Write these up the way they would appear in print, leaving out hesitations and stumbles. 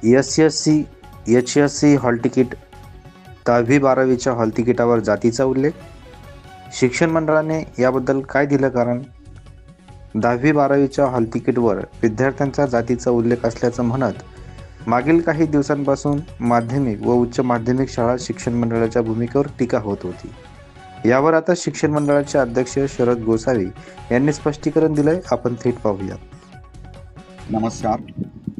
HSC hall ticket 10वी-12वीच्या hall तिकिटावर जातीचा उल्लेख. शिक्षण मंडळाने याबद्दल काय दिलं कारण? 10वी-12वीच्या हॉल तिकीटवर विद्यार्थ्यांचा जातीचा उल्लेख असल्याचं म्हणत मागील काही दिवसांपासून माध्यमिक व उच्च माध्यमिक शाळा शिक्षण मंडळाच्या भूमिकेवर टीका होत होती. यावर आता शिक्षण मंडळाचे अध्यक्ष शरद गोसावी यांनी स्पष्टीकरण दिलंय. आपण थेट पाहूया. नमस्कार,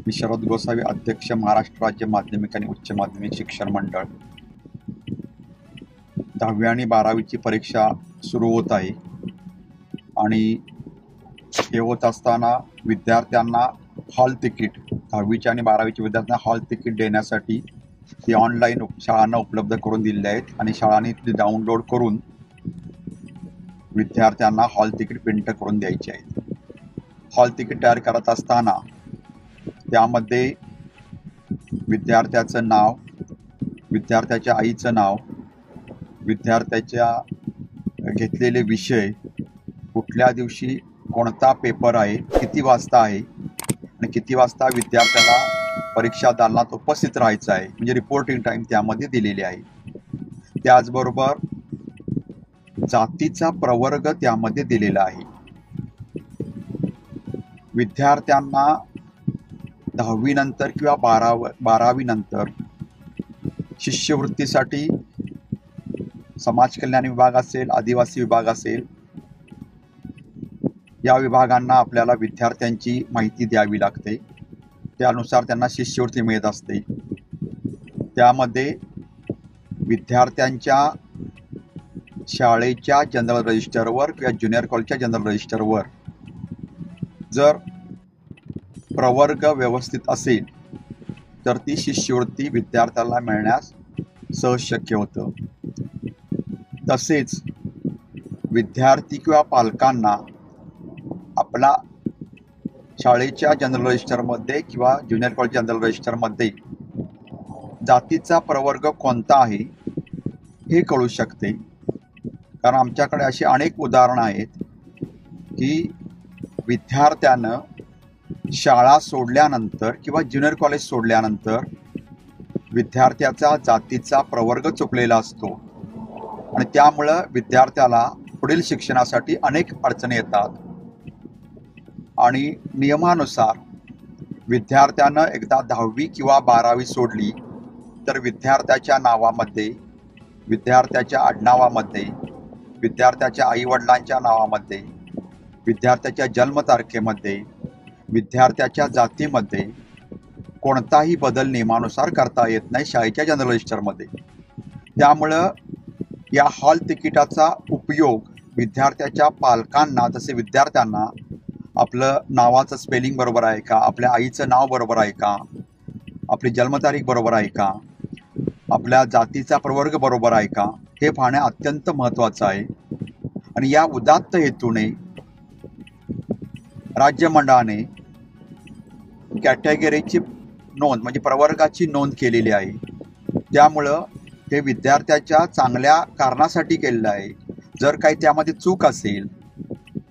मी शरद गोसावी, अध्यक्ष, महाराष्ट्र राज्य माध्यमिक आणि उच्च माध्यमिक शिक्षण मंडळ. 10वी आणि 12वीची परीक्षा सुरू होत आहे आणि हे होत असताना विद्यार्थ्यांना हॉल तिकीट, 10वीच्या आणि 12वीच्या विद्यार्थ्यांना हॉल तिकीट देण्यासाठी ती ऑनलाईन शाळांना उपलब्ध करून दिलेले आहेत आणि शाळांनी ती डाउनलोड करून विद्यार्थ्यांना हॉल तिकीट प्रिंट करून द्यायचे आहेत. हॉल तिकीट तयार करत असताना त्यामध्ये विद्यार्थ्याचं नाव, विद्यार्थ्याच्या आईचं नाव, विद्यार्थ्याच्या घेतलेले विषय, कुठल्या दिवशी कोणता पेपर आहे, किती वाजता आहे आणि किती वाजता विद्यार्थ्याला परीक्षा दालनात उपस्थित राहायचं आहे, म्हणजे रिपोर्टिंग टाईम त्यामध्ये दिलेली आहे. त्याचबरोबर जातीचा प्रवर्ग त्यामध्ये दिलेला आहे. विद्यार्थ्यांना 10वी नंतर किंवा 12वी नंतर शिष्यवृत्तीसाठी समाज कल्याण विभाग असेल, आदिवासी विभाग असेल, या विभागांना आपल्याला विद्यार्थ्यांची माहिती द्यावी लागते. त्यानुसार त्यांना शिष्यवृत्ती मिळत असते. त्यामध्ये विद्यार्थ्यांच्या शाळेच्या जनरल रजिस्टरवर किंवा ज्युनियर कॉलेजच्या जनरल रजिस्टरवर जर प्रवर्ग व्यवस्थित असेल तर ती शिष्यवृत्ती विद्यार्थ्याला मिळण्यास सहज शक्य होतं. तसेच विद्यार्थी किंवा पालकांना आपला शाळेच्या जनरल रजिस्टरमध्ये किंवा ज्युनियर कॉलेज जनरल रजिस्टरमध्ये जातीचा प्रवर्ग कोणता आहे हे कळू शकते. कारण आमच्याकडे अशी अनेक उदाहरणं आहेत की विद्यार्थ्यानं शाळा सोडल्यानंतर किंवा ज्युनियर कॉलेज सोडल्यानंतर विद्यार्थ्याचा जातीचा प्रवर्ग चुकलेला असतो आणि त्यामुळं विद्यार्थ्याला पुढील शिक्षणासाठी अनेक अडचणी येतात. आणि नियमानुसार विद्यार्थ्यानं एकदा 10वी किंवा 12वी सोडली तर विद्यार्थ्याच्या नावामध्ये, विद्यार्थ्याच्या आडनावामध्ये, विद्यार्थ्याच्या आईवडिलांच्या नावामध्ये, विद्यार्थ्याच्या जन्मतारखेमध्ये, विद्यार्थ्याच्या जातीमध्ये कोणताही बदल नियमानुसार करता येत नाही शाळेच्या जनरल रजिस्टरमध्ये. त्यामुळं या हॉल तिकिटाचा उपयोग विद्यार्थ्याच्या पालकांना, तसे विद्यार्थ्यांना आपलं नावाचं स्पेलिंग बरोबर आहे का, आपल्या आईचं नाव बरोबर आहे का, आपली जन्मतारीख बरोबर आहे का, आपल्या जातीचा प्रवर्ग बरोबर आहे का, हे पाहणे अत्यंत महत्त्वाचं आहे. आणि या उदात्त हेतूने राज्य मंडळाने कॅटेगरीची नोंद, म्हणजे प्रवर्गाची नोंद केलेली आहे. त्यामुळं हे विद्यार्थ्याच्या चांगल्या कारणासाठी केलेलं आहे. जर काही त्यामध्ये चूक असेल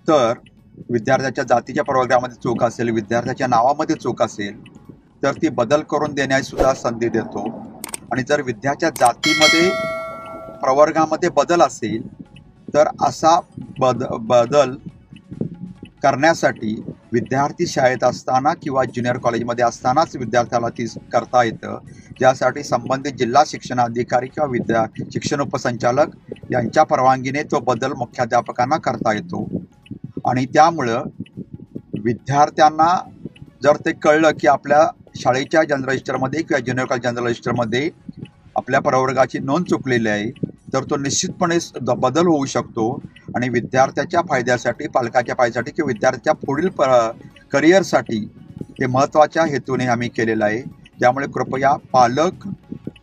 तर, विद्यार्थ्याच्या जातीच्या प्रवर्गामध्ये चूक असेल, विद्यार्थ्याच्या नावामध्ये चूक असेल तर ती बदल करून देण्याची सुद्धा संधी देतो. आणि जर विद्यार्थ्याच्या जातीमध्ये, प्रवर्गामध्ये बदल असेल तर असा बदल करण्यासाठी विद्यार्थी शाळेत असताना किंवा ज्युनियर कॉलेजमध्ये असतानाच विद्यार्थ्याला ती करता येतं. ज्यासाठी संबंधित जिल्हा शिक्षणाधिकारी किंवा शिक्षण उपसंचालक यांच्या परवानगीने तो बदल मुख्याध्यापकांना करता येतो. आणि त्यामुळं विद्यार्थ्यांना जर ते कळलं की आपल्या शाळेच्या जनरल रजिस्टरमध्ये किंवा ज्युनियर कॉलेज जनरल रजिस्टरमध्ये आपल्या प्रवर्गाची नोंद चुकलेली आहे तर तो निश्चितपणे बदल होऊ शकतो. आणि विद्यार्थ्याच्या फायद्यासाठी, पालकाच्या फायद्यासाठी किंवा विद्यार्थ्याच्या पुढील करिअरसाठी हे महत्त्वाच्या हेतूने आम्ही केलेलं आहे. त्यामुळे कृपया पालक,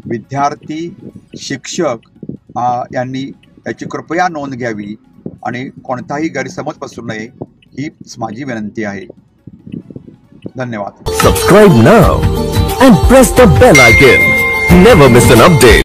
विद्यार्थी, शिक्षक यांनी याची कृपया नोंद घ्यावी आणि कोणताही गैरसमज पसरू नये ही माझी विनंती आहे. धन्यवाद. Subscribe now and press the bell icon. Never miss an update.